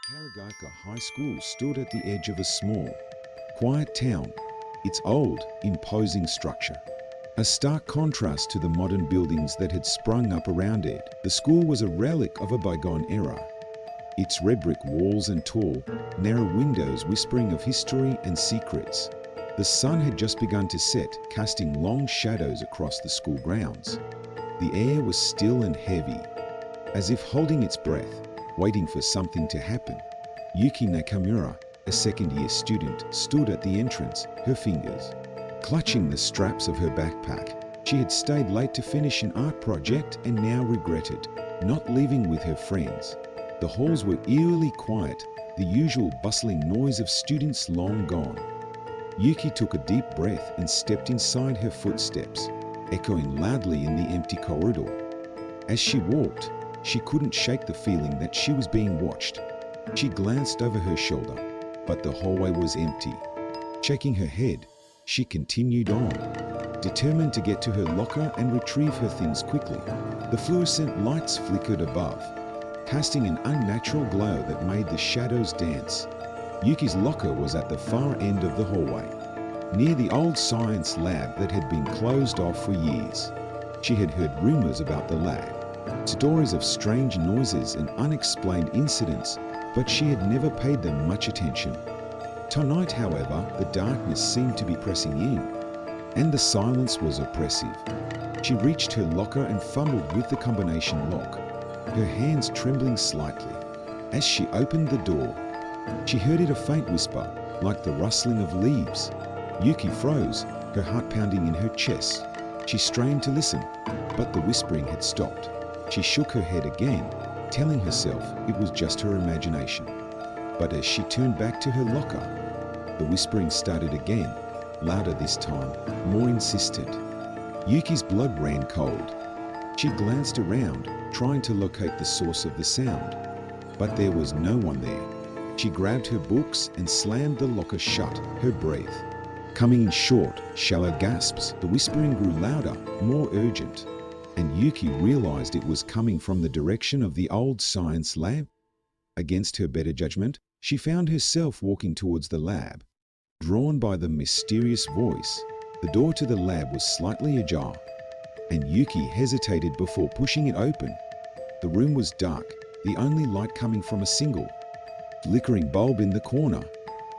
Karagaka High School stood at the edge of a small, quiet town, its old, imposing structure. A stark contrast to the modern buildings that had sprung up around it, the school was a relic of a bygone era. Its red brick walls and tall, narrow windows whispering of history and secrets. The sun had just begun to set, casting long shadows across the school grounds. The air was still and heavy, as if holding its breath, waiting for something to happen. Yuki Nakamura, a second-year student, stood at the entrance, her fingers clutching the straps of her backpack. She had stayed late to finish an art project and now regretted not leaving with her friends. The halls were eerily quiet, the usual bustling noise of students long gone. Yuki took a deep breath and stepped inside, her footsteps echoing loudly in the empty corridor. As she walked, she couldn't shake the feeling that she was being watched. She glanced over her shoulder, but the hallway was empty. Shaking her head, she continued on, determined to get to her locker and retrieve her things quickly. The fluorescent lights flickered above, casting an unnatural glow that made the shadows dance. Yuki's locker was at the far end of the hallway, near the old science lab that had been closed off for years. She had heard rumors about the lab, stories of strange noises and unexplained incidents, but she had never paid them much attention. Tonight, however, the darkness seemed to be pressing in, and the silence was oppressive. She reached her locker and fumbled with the combination lock, her hands trembling slightly. As she opened the door, she heard it a faint whisper, like the rustling of leaves. Yuki froze, her heart pounding in her chest. She strained to listen, but the whispering had stopped. She shook her head again, telling herself it was just her imagination. But as she turned back to her locker, the whispering started again, louder this time, more insistent. Yuki's blood ran cold. She glanced around, trying to locate the source of the sound, but there was no one there. She grabbed her books and slammed the locker shut, her breath coming in short, shallow gasps. The whispering grew louder, more urgent, and Yuki realized it was coming from the direction of the old science lab. Against her better judgment, she found herself walking towards the lab, drawn by the mysterious voice. The door to the lab was slightly ajar, and Yuki hesitated before pushing it open. The room was dark, the only light coming from a single, flickering bulb in the corner.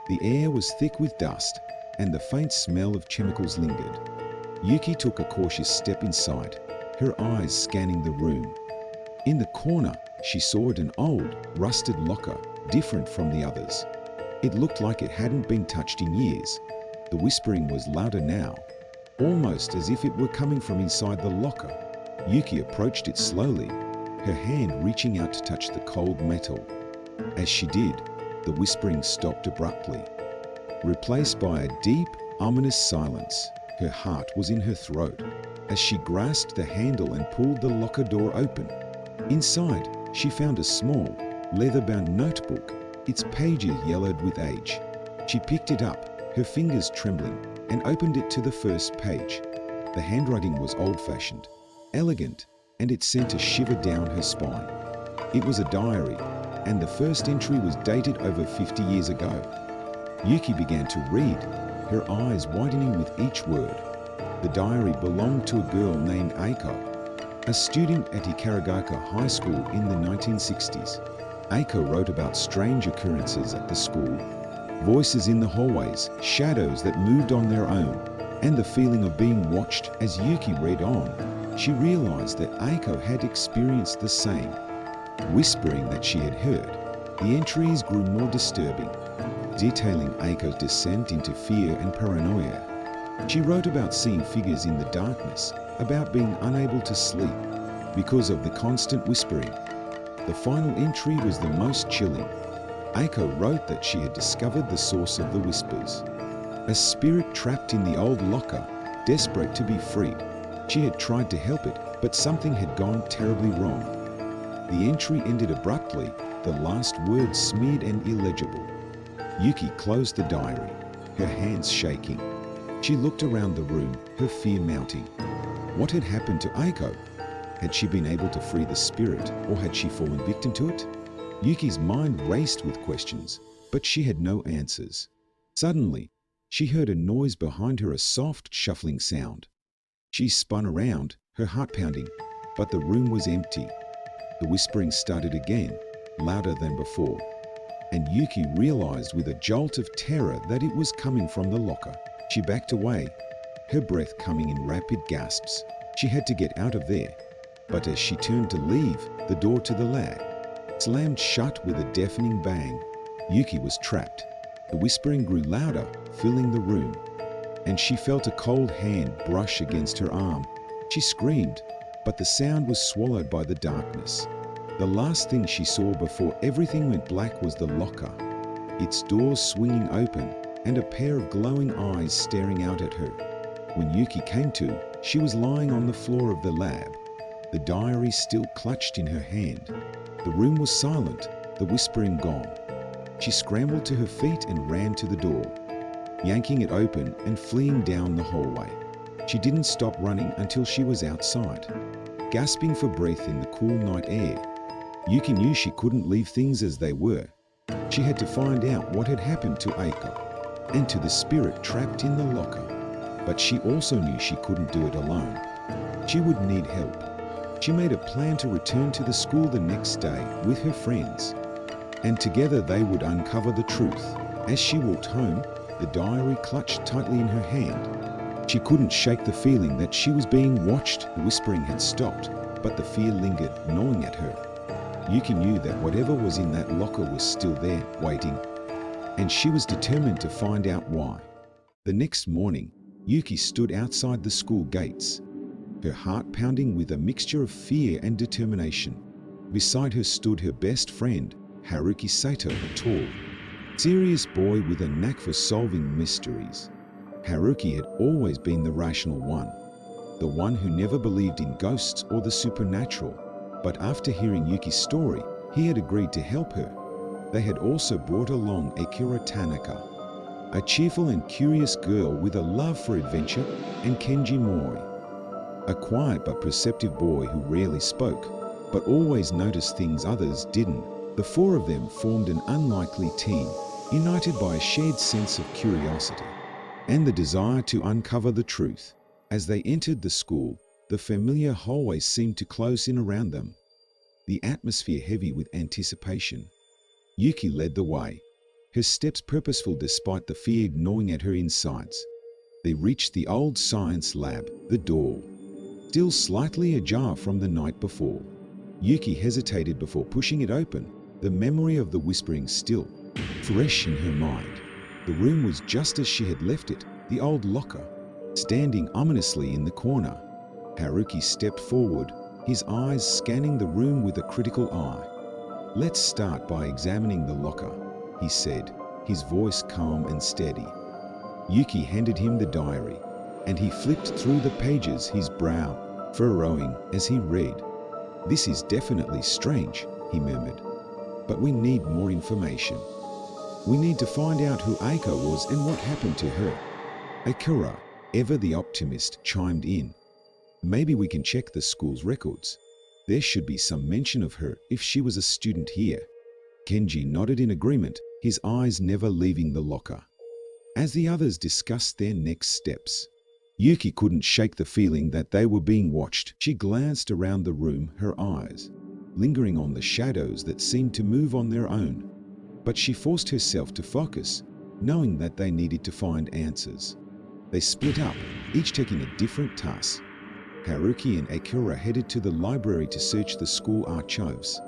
The air was thick with dust, and the faint smell of chemicals lingered. Yuki took a cautious step inside, her eyes scanning the room. In the corner, she saw an old, rusted locker, different from the others. It looked like it hadn't been touched in years. The whispering was louder now, almost as if it were coming from inside the locker. Yuki approached it slowly, her hand reaching out to touch the cold metal. As she did, the whispering stopped abruptly, replaced by a deep, ominous silence. Her heart was in her throat as she grasped the handle and pulled the locker door open. Inside, she found a small, leather-bound notebook, its pages yellowed with age. She picked it up, her fingers trembling, and opened it to the first page. The handwriting was old-fashioned, elegant, and it sent a shiver down her spine. It was a diary, and the first entry was dated over 50 years ago. Yuki began to read, her eyes widening with each word. The diary belonged to a girl named Eiko, a student at Ikaragaka High School in the 1960s. Eiko wrote about strange occurrences at the school, voices in the hallways, shadows that moved on their own, and the feeling of being watched. As Yuki read on, she realized that Eiko had experienced the same whispering that she had heard. The entries grew more disturbing, detailing Eiko's descent into fear and paranoia. She wrote about seeing figures in the darkness, about being unable to sleep because of the constant whispering. The final entry was the most chilling. Eiko wrote that she had discovered the source of the whispers, a spirit trapped in the old locker, desperate to be freed. She had tried to help it, but something had gone terribly wrong. The entry ended abruptly, the last word smeared and illegible. Yuki closed the diary, her hands shaking. She looked around the room, her fear mounting. What had happened to Eiko? Had she been able to free the spirit, or had she fallen victim to it? Yuki's mind raced with questions, but she had no answers. Suddenly, she heard a noise behind her, a soft, shuffling sound. She spun around, her heart pounding, but the room was empty. The whispering started again, louder than before, and Yuki realized with a jolt of terror that it was coming from the locker. She backed away, her breath coming in rapid gasps. She had to get out of there, but as she turned to leave, the door to the lab slammed shut with a deafening bang. Yuki was trapped. The whispering grew louder, filling the room, and she felt a cold hand brush against her arm. She screamed, but the sound was swallowed by the darkness. The last thing she saw before everything went black was the locker, its doors swinging open and a pair of glowing eyes staring out at her. When Yuki came to, she was lying on the floor of the lab, the diary still clutched in her hand. The room was silent, the whispering gone. She scrambled to her feet and ran to the door, yanking it open and fleeing down the hallway. She didn't stop running until she was outside, gasping for breath in the cool night air. Yuki knew she couldn't leave things as they were. She had to find out what had happened to Eiko and to the spirit trapped in the locker. But she also knew she couldn't do it alone. She would need help. She made a plan to return to the school the next day with her friends, and together they would uncover the truth. As she walked home, the diary clutched tightly in her hand. She couldn't shake the feeling that she was being watched. The whispering had stopped, but the fear lingered, gnawing at her. Yuki knew that whatever was in that locker was still there, waiting, and she was determined to find out why. The next morning, Yuki stood outside the school gates, her heart pounding with a mixture of fear and determination. Beside her stood her best friend, Haruki Sato, a tall, serious boy with a knack for solving mysteries. Haruki had always been the rational one, the one who never believed in ghosts or the supernatural. But after hearing Yuki's story, he had agreed to help her. They had also brought along Akira Tanaka, a cheerful and curious girl with a love for adventure, and Kenji Mori, a quiet but perceptive boy who rarely spoke, but always noticed things others didn't. The four of them formed an unlikely team, united by a shared sense of curiosity and the desire to uncover the truth. As they entered the school, the familiar hallways seemed to close in around them, the atmosphere heavy with anticipation. Yuki led the way, her steps purposeful despite the fear gnawing at her insides. They reached the old science lab, the door still slightly ajar from the night before. Yuki hesitated before pushing it open, the memory of the whispering still fresh in her mind. The room was just as she had left it, the old locker, standing ominously in the corner. Haruki stepped forward, his eyes scanning the room with a critical eye. "Let's start by examining the locker," he said, his voice calm and steady. Yuki handed him the diary, and he flipped through the pages, his brow furrowing as he read. "This is definitely strange," he murmured, "but we need more information. We need to find out who Eiko was and what happened to her." Akira, ever the optimist, chimed in. "Maybe we can check the school's records. There should be some mention of her if she was a student here." Kenji nodded in agreement, his eyes never leaving the locker. As the others discussed their next steps, Yuki couldn't shake the feeling that they were being watched. She glanced around the room, her eyes lingering on the shadows that seemed to move on their own. But she forced herself to focus, knowing that they needed to find answers. They split up, each taking a different task. Haruki and Akira headed to the library to search the school archives,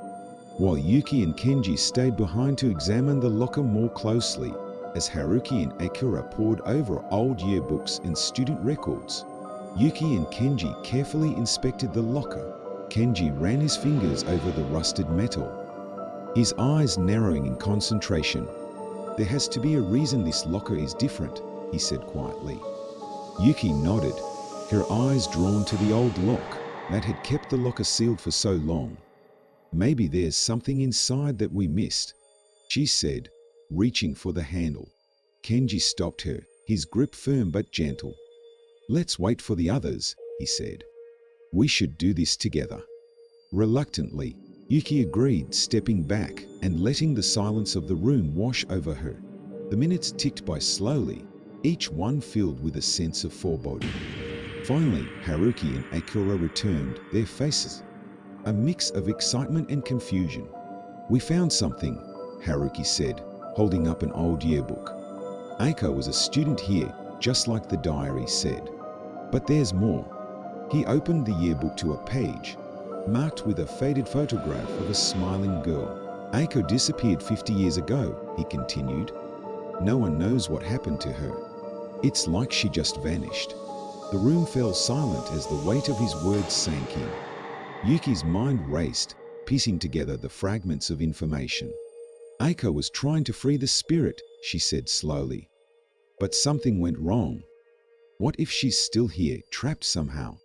while Yuki and Kenji stayed behind to examine the locker more closely. As Haruki and Akira pored over old yearbooks and student records, Yuki and Kenji carefully inspected the locker. Kenji ran his fingers over the rusted metal, his eyes narrowing in concentration. "There has to be a reason this locker is different," he said quietly. Yuki nodded, her eyes drawn to the old lock that had kept the locker sealed for so long. "Maybe there's something inside that we missed," she said, reaching for the handle. Kenji stopped her, his grip firm but gentle. "Let's wait for the others," he said. "We should do this together." Reluctantly, Yuki agreed, stepping back and letting the silence of the room wash over her. The minutes ticked by slowly, each one filled with a sense of foreboding. Finally, Haruki and Akira returned, their faces a mix of excitement and confusion. "We found something," Haruki said, holding up an old yearbook. "Eiko was a student here, just like the diary said. But there's more." He opened the yearbook to a page, marked with a faded photograph of a smiling girl. "Eiko disappeared 50 years ago," he continued. "No one knows what happened to her. It's like she just vanished." The room fell silent as the weight of his words sank in. Yuki's mind raced, piecing together the fragments of information. "Eiko was trying to free the spirit," she said slowly. "But something went wrong. What if she's still here, trapped somehow?"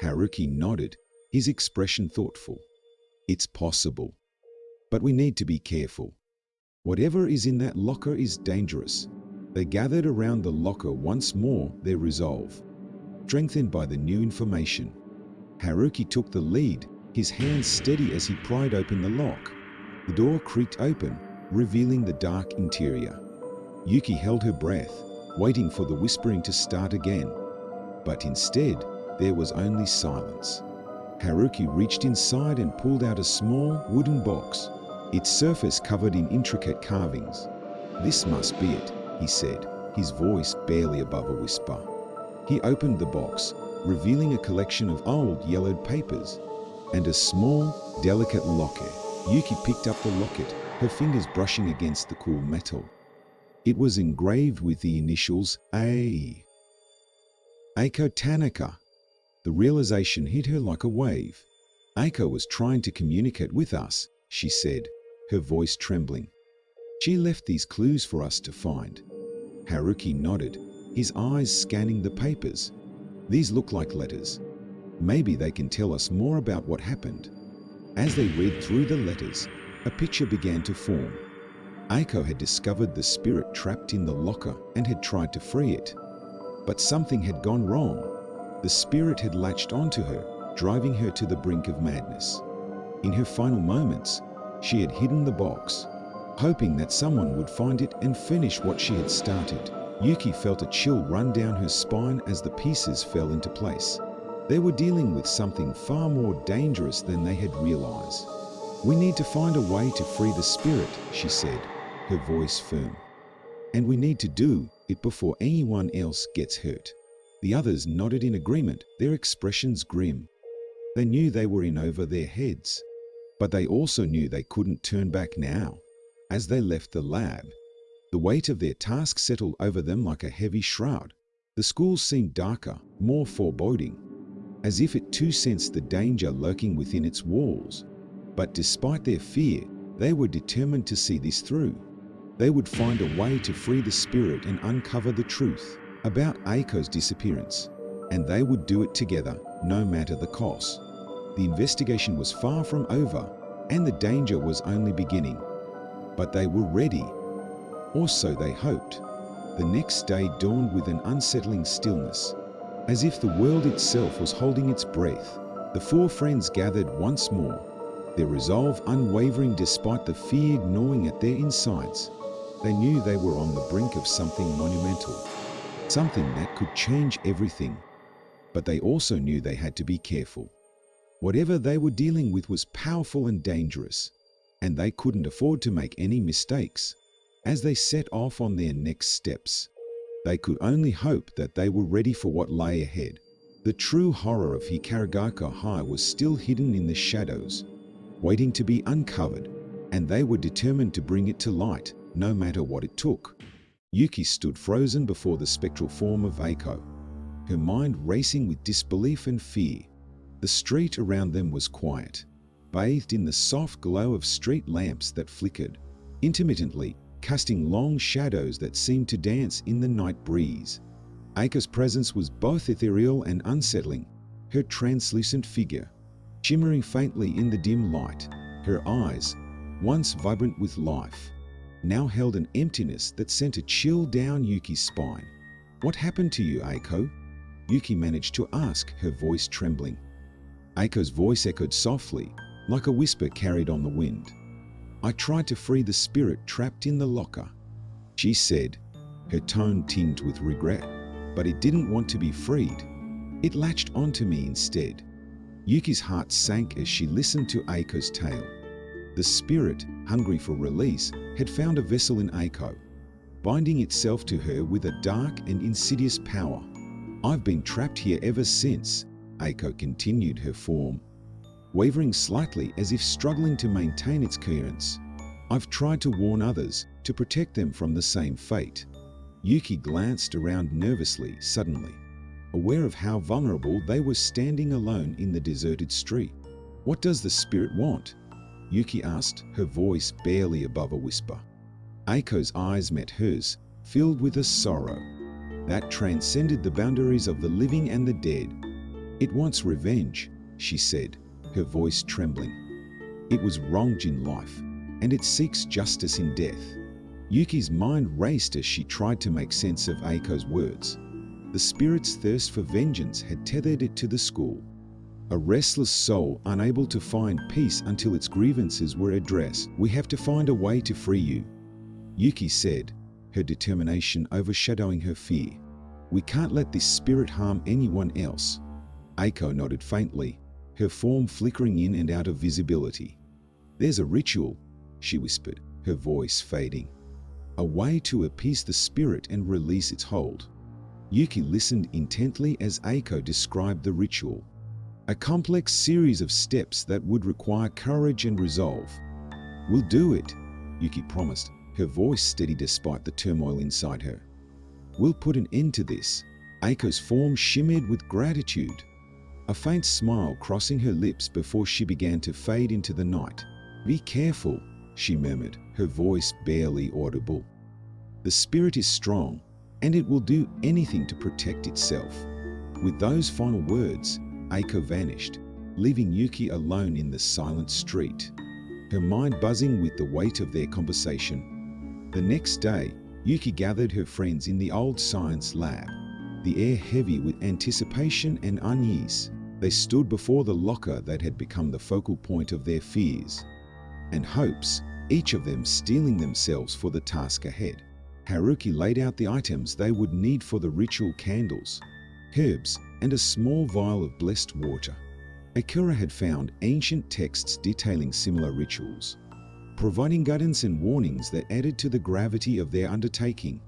Haruki nodded, his expression thoughtful. "It's possible. But we need to be careful. Whatever is in that locker is dangerous." They gathered around the locker once more, their resolve strengthened by the new information. Haruki took the lead, his hands steady as he pried open the lock. The door creaked open, revealing the dark interior. Yuki held her breath, waiting for the whispering to start again. But instead, there was only silence. Haruki reached inside and pulled out a small wooden box, its surface covered in intricate carvings. "This must be it," he said, his voice barely above a whisper. He opened the box, revealing a collection of old yellowed papers and a small, delicate locket. Yuki picked up the locket, her fingers brushing against the cool metal. It was engraved with the initials A. Eiko Tanaka. The realization hit her like a wave. "Eiko was trying to communicate with us," she said, her voice trembling. "She left these clues for us to find." Haruki nodded, his eyes scanning the papers. "These look like letters. Maybe they can tell us more about what happened." As they read through the letters, a picture began to form. Eiko had discovered the spirit trapped in the locker and had tried to free it. But something had gone wrong. The spirit had latched onto her, driving her to the brink of madness. In her final moments, she had hidden the box, hoping that someone would find it and finish what she had started. Yuki felt a chill run down her spine as the pieces fell into place. They were dealing with something far more dangerous than they had realized. "We need to find a way to free the spirit," she said, her voice firm. "And we need to do it before anyone else gets hurt." The others nodded in agreement, their expressions grim. They knew they were in over their heads, but they also knew they couldn't turn back now. As they left the lab, the weight of their task settled over them like a heavy shroud. The school seemed darker, more foreboding, as if it too sensed the danger lurking within its walls. But despite their fear, they were determined to see this through. They would find a way to free the spirit and uncover the truth about Eiko's disappearance, and they would do it together, no matter the cost. The investigation was far from over, and the danger was only beginning. But they were ready, or so they hoped. The next day dawned with an unsettling stillness, as if the world itself was holding its breath. The four friends gathered once more, their resolve unwavering despite the fear gnawing at their insides. They knew they were on the brink of something monumental, something that could change everything. But they also knew they had to be careful. Whatever they were dealing with was powerful and dangerous, and they couldn't afford to make any mistakes. As they set off on their next steps, they could only hope that they were ready for what lay ahead. The true horror of Hikarigaka High was still hidden in the shadows, waiting to be uncovered, and they were determined to bring it to light, no matter what it took. Yuki stood frozen before the spectral form of Eiko, her mind racing with disbelief and fear. The street around them was quiet, bathed in the soft glow of street lamps that flickered intermittently, casting long shadows that seemed to dance in the night breeze. Eiko's presence was both ethereal and unsettling, her translucent figure shimmering faintly in the dim light. Her eyes, once vibrant with life, now held an emptiness that sent a chill down Yuki's spine. "What happened to you, Eiko?" Yuki managed to ask, her voice trembling. Eiko's voice echoed softly, like a whisper carried on the wind. "I tried to free the spirit trapped in the locker," she said, her tone tinged with regret. "But it didn't want to be freed. It latched onto me instead." Yuki's heart sank as she listened to Aiko's tale. The spirit, hungry for release, had found a vessel in Aiko, binding itself to her with a dark and insidious power. "I've been trapped here ever since," Aiko continued, her form wavering slightly as if struggling to maintain its coherence. "I've tried to warn others, to protect them from the same fate." Yuki glanced around nervously, suddenly aware of how vulnerable they were standing alone in the deserted street. "What does the spirit want?" Yuki asked, her voice barely above a whisper. Aiko's eyes met hers, filled with a sorrow that transcended the boundaries of the living and the dead. "It wants revenge," she said, her voice trembling. "It was wronged in life, and it seeks justice in death." Yuki's mind raced as she tried to make sense of Aiko's words. The spirit's thirst for vengeance had tethered it to the school. A restless soul unable to find peace until its grievances were addressed. "We have to find a way to free you," Yuki said, her determination overshadowing her fear. "We can't let this spirit harm anyone else." Aiko nodded faintly, her form flickering in and out of visibility. "There's a ritual," she whispered, her voice fading. "A way to appease the spirit and release its hold." Yuki listened intently as Aiko described the ritual. A complex series of steps that would require courage and resolve. "We'll do it," Yuki promised, her voice steady despite the turmoil inside her. "We'll put an end to this." Aiko's form shimmered with gratitude, a faint smile crossing her lips before she began to fade into the night. "Be careful," she murmured, her voice barely audible. "The spirit is strong, and it will do anything to protect itself." With those final words, Aiko vanished, leaving Yuki alone in the silent street, her mind buzzing with the weight of their conversation. The next day, Yuki gathered her friends in the old science lab, the air heavy with anticipation and unease. They stood before the locker that had become the focal point of their fears and hopes, each of them steeling themselves for the task ahead. Haruki laid out the items they would need for the ritual: candles, herbs, and a small vial of blessed water. Akira had found ancient texts detailing similar rituals, providing guidance and warnings that added to the gravity of their undertaking.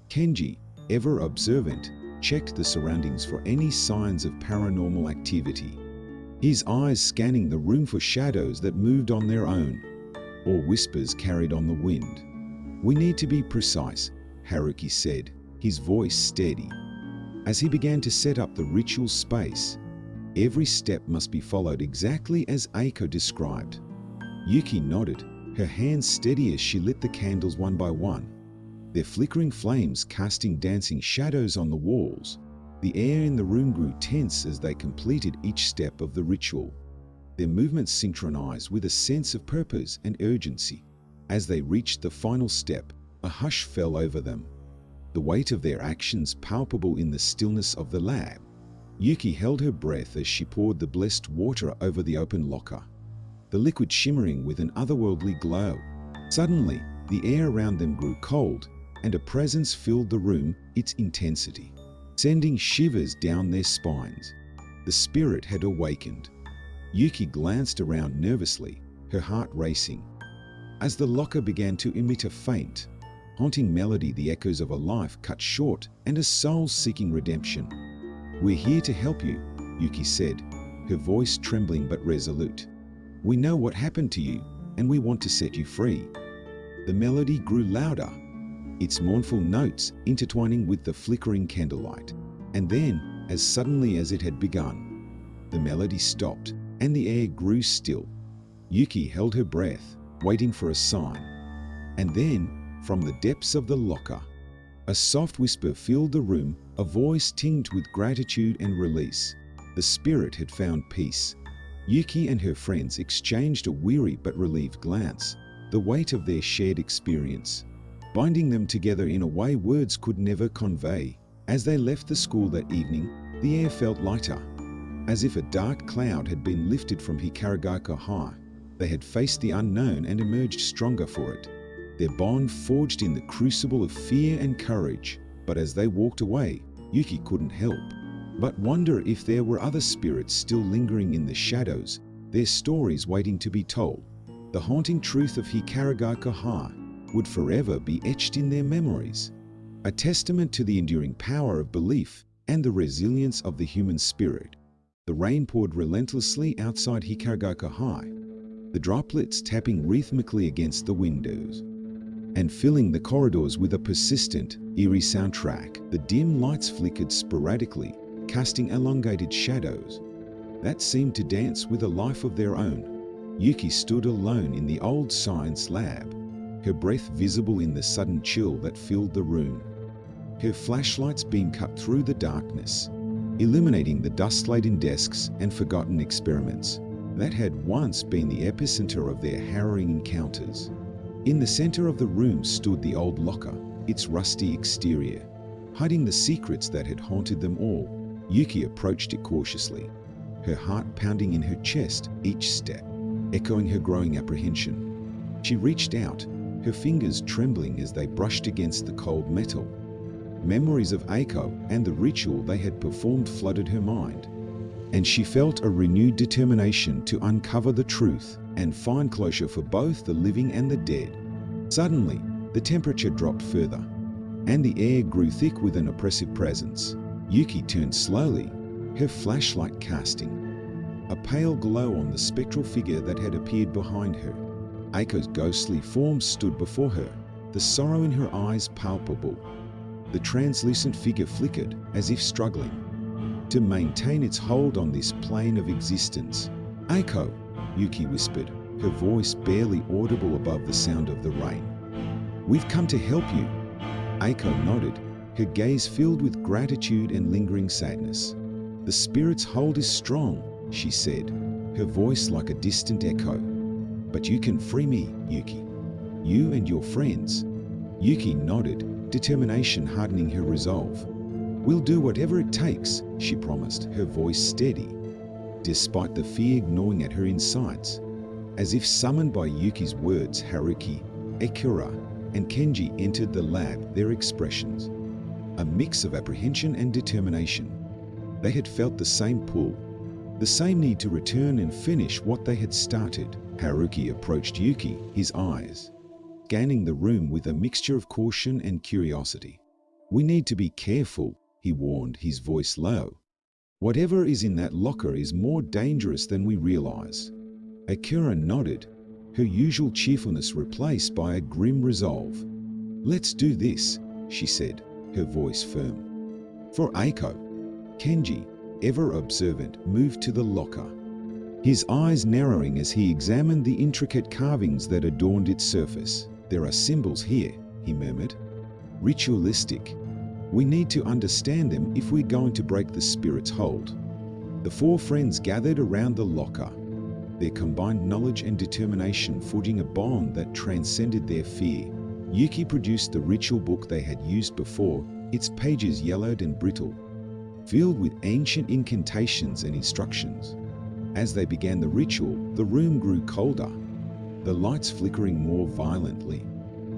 Kenji, ever observant, checked the surroundings for any signs of paranormal activity, his eyes scanning the room for shadows that moved on their own, or whispers carried on the wind. "We need to be precise," Haruki said, his voice steady. As he began to set up the ritual space, every step must be followed exactly as Aiko described. Yuki nodded, her hands steady as she lit the candles one by one, their flickering flames casting dancing shadows on the walls. The air in the room grew tense as they completed each step of the ritual, their movements synchronized with a sense of purpose and urgency. As they reached the final step, a hush fell over them, the weight of their actions palpable in the stillness of the lab. Yuki held her breath as she poured the blessed water over the open locker, the liquid shimmering with an otherworldly glow. Suddenly, the air around them grew cold, and a presence filled the room, its intensity sending shivers down their spines. The spirit had awakened. Yuki glanced around nervously, her heart racing. As the locker began to emit a faint, haunting melody, the echoes of a life cut short and a soul seeking redemption. "We're here to help you," Yuki said, her voice trembling but resolute. "We know what happened to you, and we want to set you free." The melody grew louder, its mournful notes intertwining with the flickering candlelight. And then, as suddenly as it had begun, the melody stopped and the air grew still. Yuki held her breath, waiting for a sign. And then, from the depths of the locker, a soft whisper filled the room, a voice tinged with gratitude and release. The spirit had found peace. Yuki and her friends exchanged a weary but relieved glance, the weight of their shared experience binding them together in a way words could never convey. As they left the school that evening, the air felt lighter, As if a dark cloud had been lifted from Hikaragaoka High, they had faced the unknown and emerged stronger for it. Their bond forged in the crucible of fear and courage. But as they walked away, Yuki couldn't help but wonder if there were other spirits still lingering in the shadows, their stories waiting to be told. The haunting truth of Hikaragaoka High would forever be etched in their memories, a testament to the enduring power of belief and the resilience of the human spirit. The rain poured relentlessly outside Hikaragaoka High, the droplets tapping rhythmically against the windows and filling the corridors with a persistent, eerie soundtrack. The dim lights flickered sporadically, casting elongated shadows that seemed to dance with a life of their own. Yuki stood alone in the old science lab, her breath visible in the sudden chill that filled the room. Her flashlight's beam cut through the darkness, illuminating the dust-laden desks and forgotten experiments that had once been the epicenter of their harrowing encounters. In the center of the room stood the old locker, its rusty exterior, hiding the secrets that had haunted them all. Yuki approached it cautiously, her heart pounding in her chest each step, echoing her growing apprehension. She reached out, her fingers trembling as they brushed against the cold metal. Memories of Eiko and the ritual they had performed flooded her mind, and she felt a renewed determination to uncover the truth and find closure for both the living and the dead. Suddenly, the temperature dropped further, and the air grew thick with an oppressive presence. Yuki turned slowly, her flashlight casting a pale glow on the spectral figure that had appeared behind her. Eiko's ghostly form stood before her, the sorrow in her eyes palpable. The translucent figure flickered, as if struggling to maintain its hold on this plane of existence. "Eiko," Yuki whispered, her voice barely audible above the sound of the rain. "We've come to help you." Eiko nodded, her gaze filled with gratitude and lingering sadness. "The spirit's hold is strong," she said, her voice like a distant echo. "But you can free me, Yuki. You and your friends." Yuki nodded, determination hardening her resolve. "We'll do whatever it takes," she promised, her voice steady, despite the fear gnawing at her insides. As if summoned by Yuki's words, Haruki, Akira, and Kenji entered the lab, their expressions a mix of apprehension and determination. They had felt the same pull, the same need to return and finish what they had started. Haruki approached Yuki, his eyes scanning the room with a mixture of caution and curiosity. "We need to be careful," he warned, his voice low. "Whatever is in that locker is more dangerous than we realize." Akira nodded, her usual cheerfulness replaced by a grim resolve. "Let's do this," she said, her voice firm. For Eiko, Kenji, ever observant, moved to the locker, his eyes narrowing as he examined the intricate carvings that adorned its surface. "There are symbols here," he murmured. "Ritualistic. We need to understand them if we're going to break the spirit's hold." The four friends gathered around the locker, their combined knowledge and determination forging a bond that transcended their fear. Yuki produced the ritual book they had used before, its pages yellowed and brittle, filled with ancient incantations and instructions. As they began the ritual, the room grew colder, the lights flickering more violently.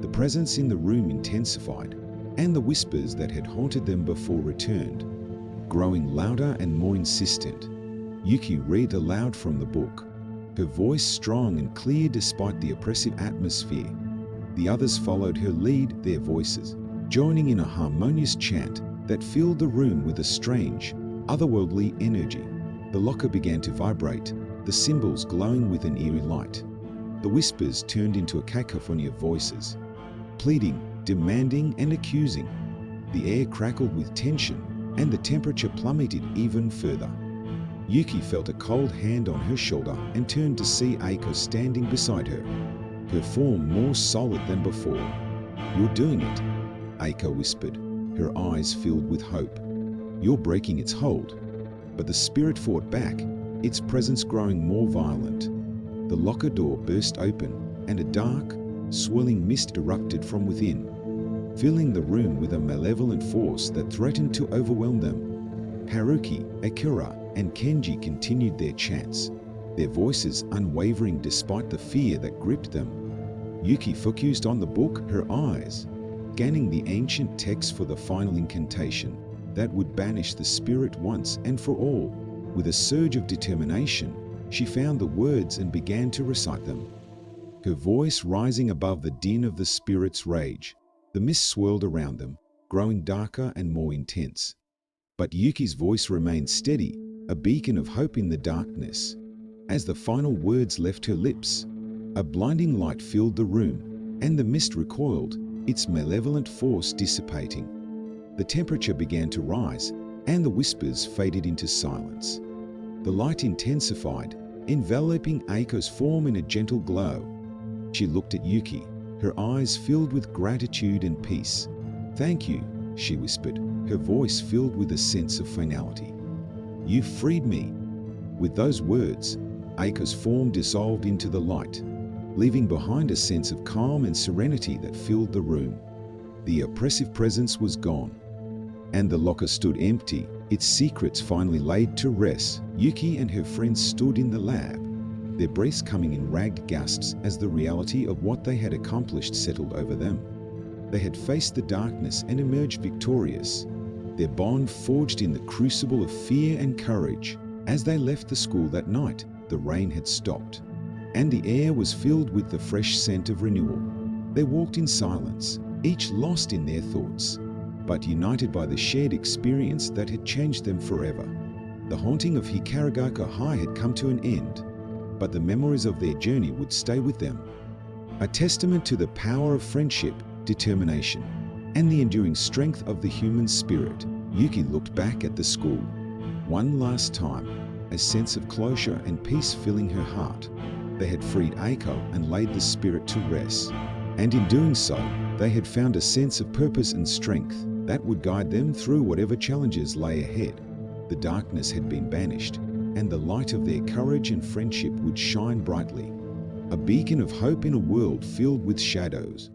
The presence in the room intensified, and the whispers that had haunted them before returned, growing louder and more insistent. Yuki read aloud from the book, her voice strong and clear despite the oppressive atmosphere. The others followed her lead, their voices joining in a harmonious chant that filled the room with a strange, otherworldly energy. The locker began to vibrate, the symbols glowing with an eerie light. The whispers turned into a cacophony of voices, pleading, demanding, and accusing. The air crackled with tension, and the temperature plummeted even further. Yuki felt a cold hand on her shoulder and turned to see Eiko standing beside her, her form more solid than before. "You're doing it," Eiko whispered, her eyes filled with hope. "You're breaking its hold." But the spirit fought back, its presence growing more violent. The locker door burst open, and a dark, swirling mist erupted from within, filling the room with a malevolent force that threatened to overwhelm them. Haruki, Akira, and Kenji continued their chants, their voices unwavering despite the fear that gripped them. Yuki focused on the book, her eyes scanning the ancient text for the final incantation that would banish the spirit once and for all. With a surge of determination, she found the words and began to recite them, her voice rising above the din of the spirit's rage. The mist swirled around them, growing darker and more intense. But Yuki's voice remained steady, a beacon of hope in the darkness. As the final words left her lips, a blinding light filled the room, and the mist recoiled, its malevolent force dissipating. The temperature began to rise, and the whispers faded into silence. The light intensified, enveloping Aiko's form in a gentle glow. She looked at Yuki, her eyes filled with gratitude and peace. "Thank you," she whispered, her voice filled with a sense of finality. "You freed me." With those words, Aiko's form dissolved into the light, leaving behind a sense of calm and serenity that filled the room. The oppressive presence was gone, and the locker stood empty, its secrets finally laid to rest. Yuki and her friends stood in the lab, their breaths coming in ragged gasps as the reality of what they had accomplished settled over them. They had faced the darkness and emerged victorious, their bond forged in the crucible of fear and courage. As they left the school that night, the rain had stopped, and the air was filled with the fresh scent of renewal. They walked in silence, each lost in their thoughts, but united by the shared experience that had changed them forever. The haunting of Hikarigaka High had come to an end, but the memories of their journey would stay with them. A testament to the power of friendship, determination, and the enduring strength of the human spirit, Yuki looked back at the school. One last time, a sense of closure and peace filling her heart. They had freed Aiko and laid the spirit to rest, and in doing so, they had found a sense of purpose and strength that would guide them through whatever challenges lay ahead. The darkness had been banished, and the light of their courage and friendship would shine brightly, a beacon of hope in a world filled with shadows.